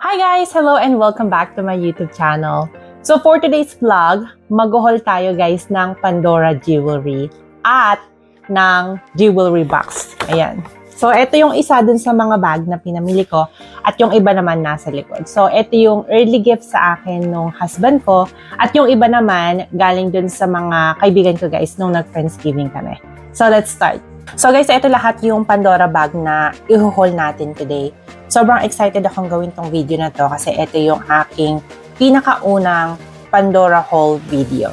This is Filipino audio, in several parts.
Hi guys! Hello and welcome back to my YouTube channel. So for today's vlog, mag-haul tayo guys ng Pandora Jewelry at ng jewelry box. Ayan. So ito yung isa dun sa mga bag na pinamili ko at yung iba naman nasa likod. So ito yung early gift sa akin nung husband ko at yung iba naman galing dun sa mga kaibigan ko guys nung nag-Friendsgiving kami. So let's start. So guys, ito lahat yung Pandora bag na i-haul natin today. Sobrang excited akong gawin tong video na to kasi ito yung aking pinakaunang Pandora haul video.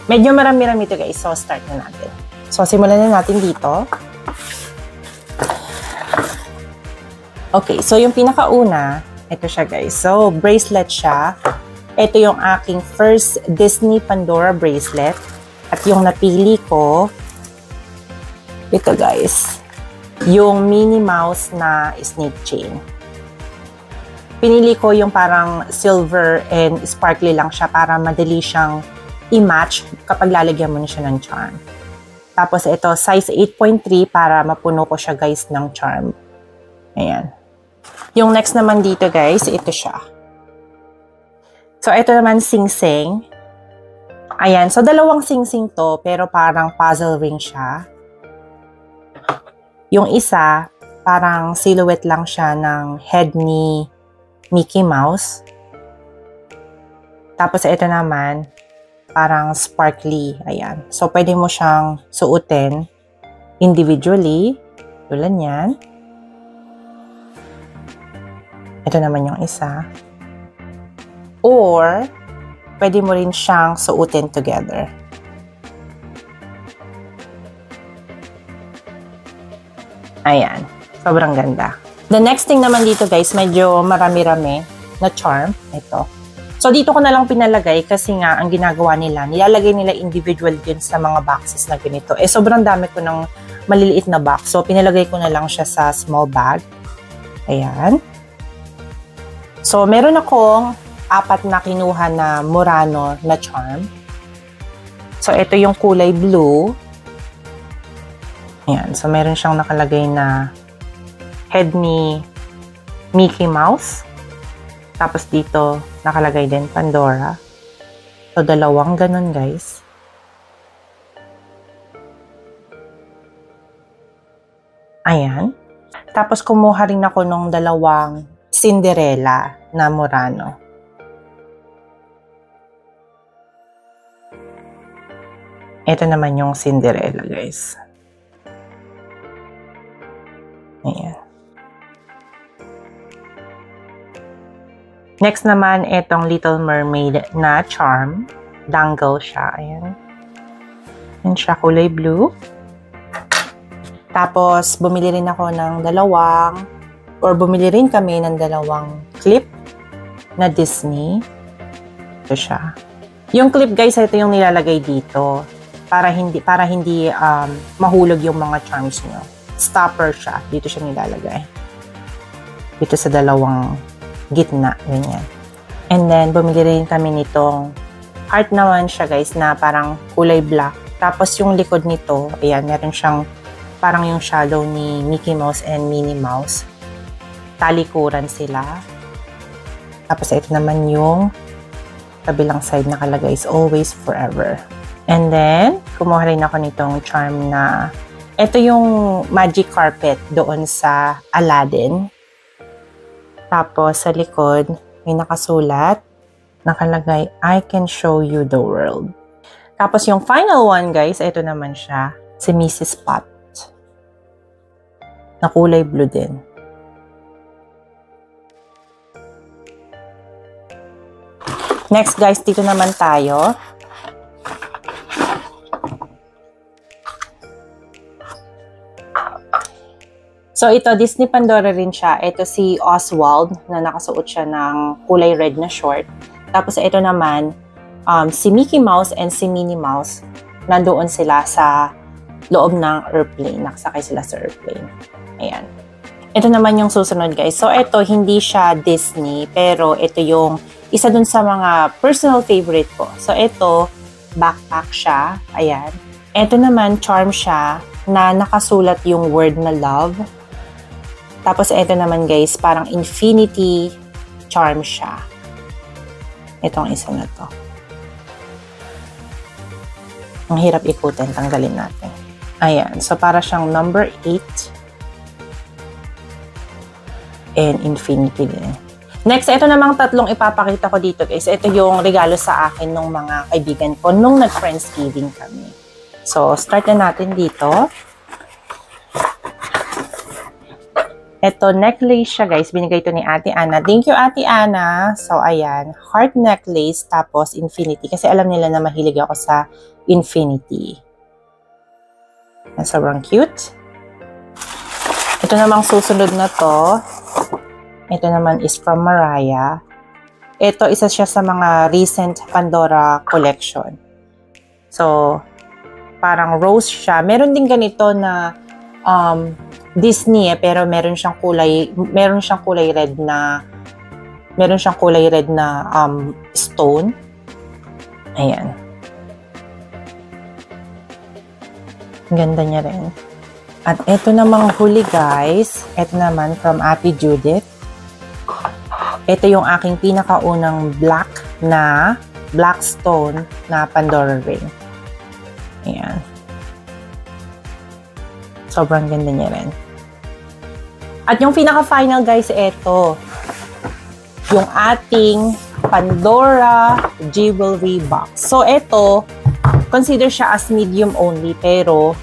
Medyo marami-rami ito guys, so start na natin. So simulan na natin dito. Okay, so yung pinakauna, ito siya guys. So bracelet siya. Ito yung aking first Disney Pandora bracelet. At yung napili ko, ito guys, yung Minnie Mouse na snake chain. Pinili ko yung parang silver and sparkly lang siya para madali siyang i-match kapag lalagyan mo na siya ng charm. Tapos ito, size 8.3 para mapuno ko siya guys ng charm. Ayan. Yung next naman dito guys, ito siya. So ito naman sing-sing. Ayan, so dalawang sing-sing to pero parang puzzle ring siya. Yung isa, parang silhouette lang siya ng head ni Mickey Mouse. Tapos ito naman, parang sparkly. Ayan. So, pwede mo siyang suotin individually. Tulad yan. Ito naman yung isa. Or, pwede mo rin siyang suotin together. Ayan. Sobrang ganda. The next thing naman dito guys, medyo marami-rami na charm. Ito. So dito ko na lang pinalagay kasi nga ang ginagawa nila, nilalagay nila individual din sa mga boxes na ganito. Eh sobrang dami ko ng maliliit na box. So pinalagay ko na lang siya sa small bag. Ayan. So meron akong 4 na kinuha na Murano na charm. So ito yung kulay blue. Ayan. So, meron siyang nakalagay na head ni Mickey Mouse. Tapos dito, nakalagay din Pandora. So, dalawang ganun, guys. Ayan. Tapos, kumuha rin ako nung dalawang Cinderella na Murano. Ito naman yung Cinderella, guys. Ayan. Next naman, itong Little Mermaid na charm. Dangle siya. Ayan. Ayan siya, kulay blue. Tapos, bumili rin ako ng bumili rin kami ng dalawang clip na Disney. Ito siya. Yung clip guys, ito yung nilalagay dito para hindi mahulog yung mga charms nyo. Stopper siya. Dito siya nilalagay. Dito sa dalawang gitna. Ganyan. And then, bumili rin kami nitong heart naman siya guys na parang kulay black. Tapos yung likod nito, ayan, meron siyang parang yung shadow ni Mickey Mouse and Minnie Mouse. Talikuran sila. Tapos ito naman yung kabilang side nakalagay is always forever. And then, kumuha rin ako nitong charm na ito yung magic carpet doon sa Aladdin. Tapos sa likod, may nakasulat, nakalagay, I can show you the world. Tapos yung final one guys, ito naman siya, si Mrs. Pot. Na kulay blue din. Next guys, dito naman tayo. So, ito, Disney Pandora rin siya. Ito si Oswald, na nakasuot siya ng kulay red na short. Tapos, ito naman, si Mickey Mouse and si Minnie Mouse, nandoon sila sa loob ng airplane. Nakasakay sila sa airplane. Ayan. Ito naman yung susunod, guys. So, ito, hindi siya Disney, pero ito yung isa dun sa mga personal favorite ko. So, ito, backpack siya. Ayan. Ito naman, charm siya na nakasulat yung word na love. Tapos, ito naman guys, parang infinity charm siya. Itong isa na to. Ang hirap ikutin. Tanggalin natin. Ayan. So, para siyang number 8. And infinity din. Next, ito namang tatlong ipapakita ko dito, guys. Ito yung regalo sa akin ng mga kaibigan ko nung nag-Friendsgiving kami. So, start na natin dito. Ito, necklace siya, guys. Binigay ito ni Ate Ana. Thank you, Ate Ana. So, ayan. Heart necklace, tapos infinity. Kasi alam nila na mahilig ako sa infinity. Sobrang cute. Ito namang susunod na to. Ito naman is from Mariah. Ito, isa siya sa mga recent Pandora collection. So, parang rose siya. Meron din ganito na Disney pero meron siyang kulay red na stone. Ayan. Ganda niya rin. At ito namang huli, guys. Ito naman from Ate Judith. Ito yung aking pinakaunang black stone na Pandora ring. Ayan. Sobrang ganda niya rin. At yung pinaka-final, guys, ito. Yung ating Pandora Jewelry Box. So, ito, consider siya as medium only, pero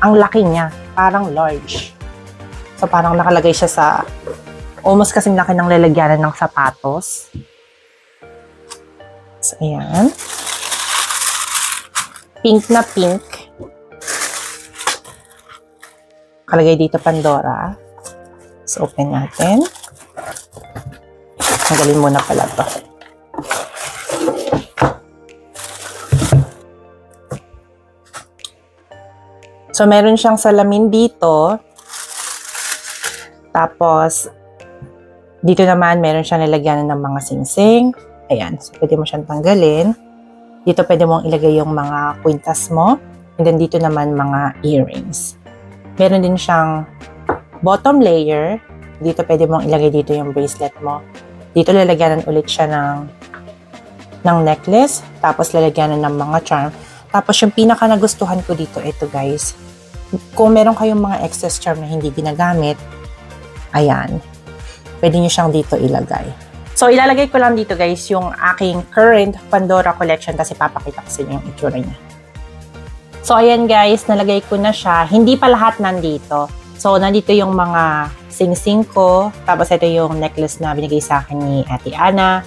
ang laki niya. Parang large. So, parang nakalagay siya sa almost kasing laki ng lalagyanan ng sapatos. So, ayan. Pink na pink. Kalagay dito Pandora. So, open natin. Tanggalin muna pala to. So, meron siyang salamin dito. Tapos, dito naman, meron siyang nilagyan ng mga singsing. Ayan. So, pwede mo siyang tanggalin. Dito, pwede mong ilagay yung mga kwintas mo. And then, dito naman, mga earrings. Meron din siyang bottom layer. Dito, pwede mong ilagay dito yung bracelet mo. Dito, lalagyanan ulit siya ng necklace. Tapos, lalagyanan ng mga charm. Tapos, yung pinaka nagustuhan ko dito, ito guys. Kung meron kayong mga excess charm na hindi ginagamit, ayan. Pwede nyo siyang dito ilagay. So, ilalagay ko lang dito guys yung aking current Pandora collection kasi papakita ko sa inyo yung itsura niya. So, ayan guys, nalagay ko na siya. Hindi pa lahat nandito. So, nandito yung mga sing-sing ko. Tapos, ito yung necklace na binigay sa akin ni Ate Ana.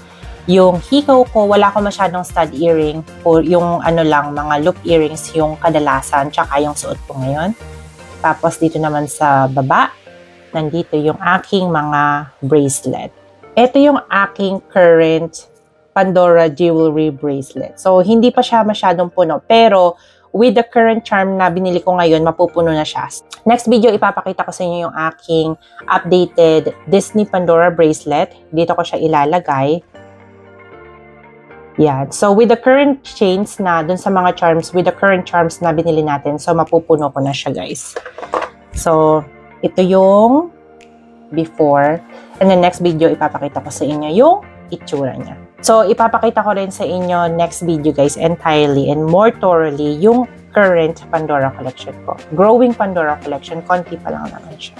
Yung hikaw ko, wala ko masyadong stud earring. O yung ano lang, mga loop earrings yung kadalasan. Tsaka yung suot ko ngayon. Tapos, dito naman sa baba, nandito yung aking mga bracelet. Ito yung aking current Pandora Jewelry Bracelet. So, hindi pa siya masyadong puno. Pero, with the current charm na binili ko ngayon, mapupuno na siya. Next video, ipapakita ko sa inyo yung aking updated Disney Pandora Bracelet. Dito ko siya ilalagay. Yan. So, with the current chains na dun sa mga charms, with the current charms na binili natin, so, mapupuno ko na siya, guys. So, ito yung before. And the next video, ipapakita ko sa inyo yung itsura niya. So, ipapakita ko rin sa inyo next video guys entirely and more thoroughly yung current Pandora collection ko. Growing Pandora collection, konti pa lang naman siya.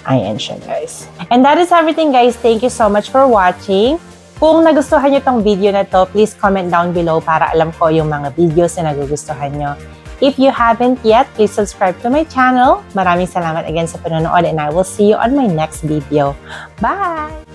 Ayan siya guys. And that is everything guys. Thank you so much for watching. Kung nagustuhan nyo tong video na to, please comment down below para alam ko yung mga videos na nagugustuhan nyo. If you haven't yet, please subscribe to my channel. Maraming salamat again sa panonood and I will see you on my next video. Bye!